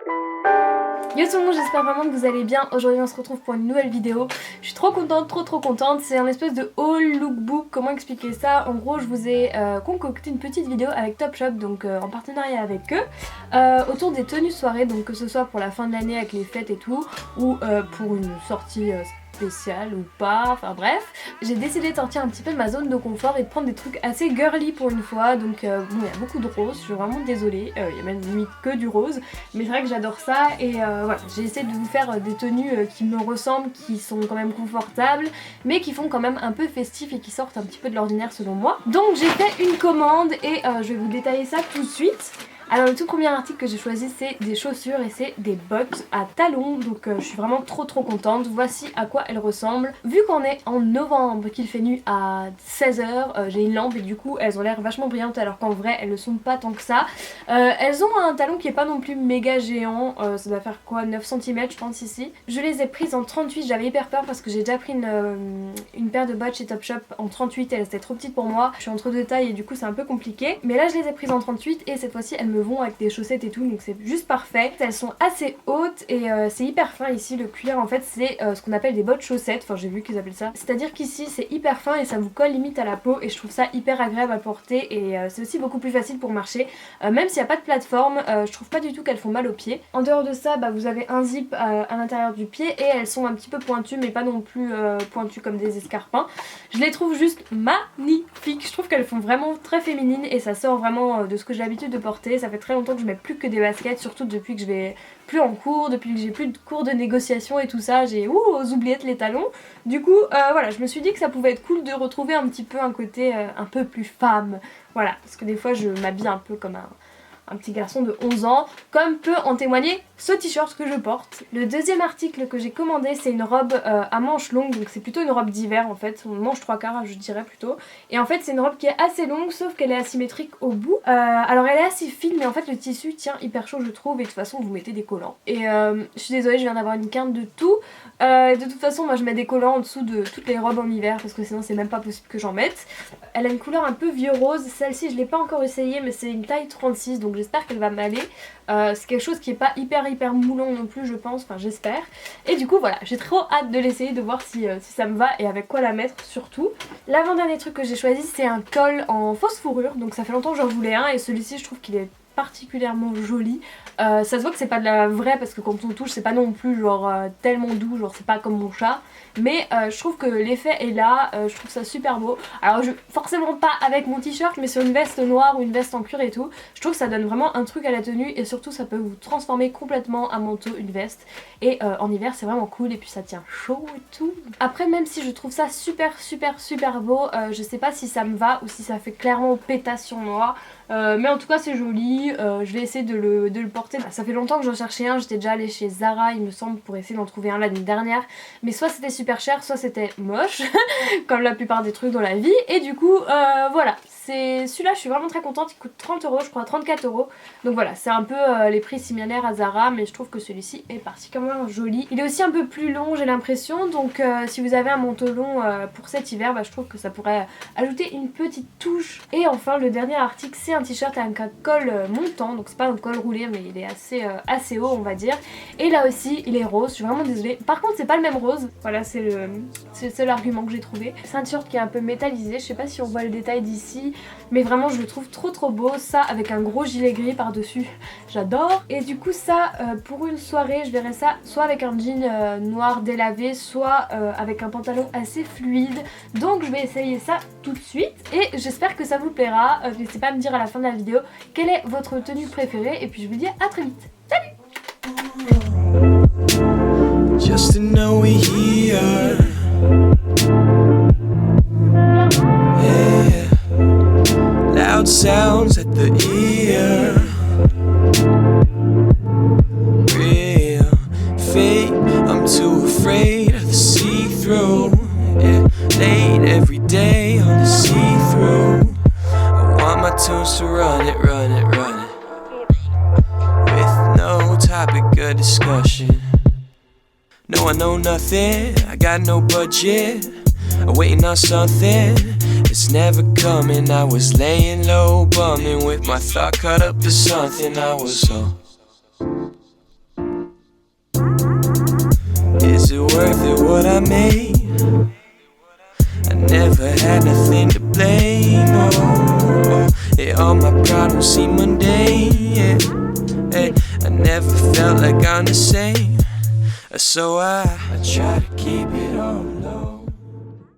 Yo tout le monde, j'espère vraiment que vous allez bien. Aujourd'hui on se retrouve pour une nouvelle vidéo. Je suis trop contente, trop contente. C'est un espèce de haul lookbook. Comment expliquer ça? En gros je vous ai concocté une petite vidéo avec Topshop, donc en partenariat avec eux, autour des tenues soirée. Donc que ce soit pour la fin de l'année avec les fêtes et tout, ou pour une sortie spéciale ou pas, enfin bref. J'ai décidé de sortir un petit peu de ma zone de confort et de prendre des trucs assez girly pour une fois. Donc bon, il y a beaucoup de rose, je suis vraiment désolée, il y a même limite que du rose, mais c'est vrai que j'adore ça. Et voilà, j'ai essayé de vous faire des tenues qui me ressemblent, qui sont quand même confortables, mais qui font quand même un peu festif et qui sortent un petit peu de l'ordinaire selon moi. Donc j'ai fait une commande et je vais vous détailler ça tout de suite. Alors le tout premier article que j'ai choisi c'est des chaussures et c'est des bottes à talons, donc je suis vraiment trop contente. Voici à quoi elles ressemblent. Vu qu'on est en novembre, qu'il fait nuit à 16h, j'ai une lampe et du coup elles ont l'air vachement brillantes alors qu'en vrai elles ne sont pas tant que ça. Elles ont un talon qui est pas non plus méga géant, ça doit faire quoi, 9 cm je pense ici. Je les ai prises en 38, j'avais hyper peur parce que j'ai déjà pris une paire de bottes chez Topshop en 38 et elles étaient trop petites pour moi. Je suis entre deux tailles et du coup c'est un peu compliqué. Mais là je les ai prises en 38 et cette fois-ci elles me vont avec des chaussettes et tout, donc c'est juste parfait. Elles sont assez hautes et c'est hyper fin ici. Le cuir en fait c'est ce qu'on appelle des bottes chaussettes, enfin j'ai vu qu'ils appellent ça. C'est à dire qu'ici c'est hyper fin et ça vous colle limite à la peau et je trouve ça hyper agréable à porter et c'est aussi beaucoup plus facile pour marcher. Même s'il n'y a pas de plateforme, je trouve pas du tout qu'elles font mal aux pieds. En dehors de ça vous avez un zip à l'intérieur du pied et elles sont un petit peu pointues mais pas non plus pointues comme des escarpins. Je les trouve juste magnifiques, je trouve qu'elles font vraiment très féminines et ça sort vraiment de ce que j'ai l'habitude de porter. Ça fait très longtemps que je mets plus que des baskets, surtout depuis que je vais plus en cours, depuis que j'ai plus de cours de négociation et tout ça, j'ai aux oubliettes les talons. Du coup voilà, je me suis dit que ça pouvait être cool de retrouver un petit peu un côté un peu plus femme, voilà, parce que des fois je m'habille un peu comme un petit garçon de 11 ans, comme peut en témoigner ce t-shirt que je porte. Le deuxième article que j'ai commandé c'est une robe à manches longues, donc c'est plutôt une robe d'hiver en fait, on manche 3/4 je dirais plutôt. Et en fait c'est une robe qui est assez longue sauf qu'elle est asymétrique au bout. Alors elle est assez fine mais en fait le tissu tient hyper chaud je trouve et de toute façon vous mettez des collants. Et je suis désolée, je viens d'avoir une quinte de tout. De toute façon moi je mets des collants en dessous de toutes les robes en hiver parce que sinon c'est même pas possible que j'en mette. Elle a une couleur un peu vieux rose, celle-ci je l'ai pas encore essayée mais c'est une taille 36 donc j'espère qu'elle va m'aller. C'est quelque chose qui est pas hyper moulant non plus je pense, enfin j'espère. Et du coup voilà, j'ai trop hâte de l'essayer, de voir si ça me va et avec quoi la mettre surtout. L'avant-dernier truc que j'ai choisi c'est un col en fausse fourrure, donc ça fait longtemps que j'en voulais un et celui-ci je trouve qu'il est particulièrement joli. Ça se voit que c'est pas de la vraie parce que quand on touche c'est pas non plus genre tellement doux, genre c'est pas comme mon chat, mais je trouve que l'effet est là, je trouve ça super beau. Alors forcément pas avec mon t-shirt mais sur une veste noire ou une veste en cuir et tout, je trouve que ça donne vraiment un truc à la tenue et surtout ça peut vous transformer complètement un manteau, une veste et en hiver c'est vraiment cool et puis ça tient chaud et tout. Après même si je trouve ça super beau, je sais pas si ça me va ou si ça fait clairement pétasse sur moi. Mais en tout cas c'est joli, je vais essayer de le porter. Ça fait longtemps que j'en cherchais un, j'étais déjà allée chez Zara il me semble pour essayer d'en trouver un l'année dernière, mais soit c'était super cher soit c'était moche comme la plupart des trucs dans la vie et du coup voilà, c'est celui-là je suis vraiment très contente, il coûte 30€ je crois, 34€, donc voilà c'est un peu les prix similaires à Zara mais je trouve que celui-ci est particulièrement joli. Il est aussi un peu plus long j'ai l'impression, donc si vous avez un manteau long pour cet hiver je trouve que ça pourrait ajouter une petite touche. Et enfin le dernier article c'est un t-shirt avec un col montant, donc c'est pas un col roulé mais il est assez haut on va dire, et là aussi il est rose, je suis vraiment désolée, par contre c'est pas le même rose, voilà c'est le seul argument que j'ai trouvé. C'est un t-shirt qui est un peu métallisé, je sais pas si on voit le détail d'ici mais vraiment je le trouve trop beau, ça avec un gros gilet gris par dessus, j'adore. Et du coup ça pour une soirée je verrais ça soit avec un jean noir délavé, soit avec un pantalon assez fluide, donc je vais essayer ça tout de suite et j'espère que ça vous plaira. N'hésitez pas à me dire à la fin de la vidéo quelle est votre tenue préférée et puis je vous dis à très vite. Salut! Just to know we're here. Yeah. Loud sounds at the ear. Real fake, I'm too afraid of the see-through. Yeah. Late every day on the see-through. I want my tunes to run it. With no topic of discussion. No, I know nothing, I got no budget. I'm waiting on something, it's never coming. I was laying low, bumming with my thought caught up to something. I was so what I made. I never had nothing to blame. Yeah, all my problems seem mundane. Yeah, hey, I never felt like I'm the same. So I try to keep it on.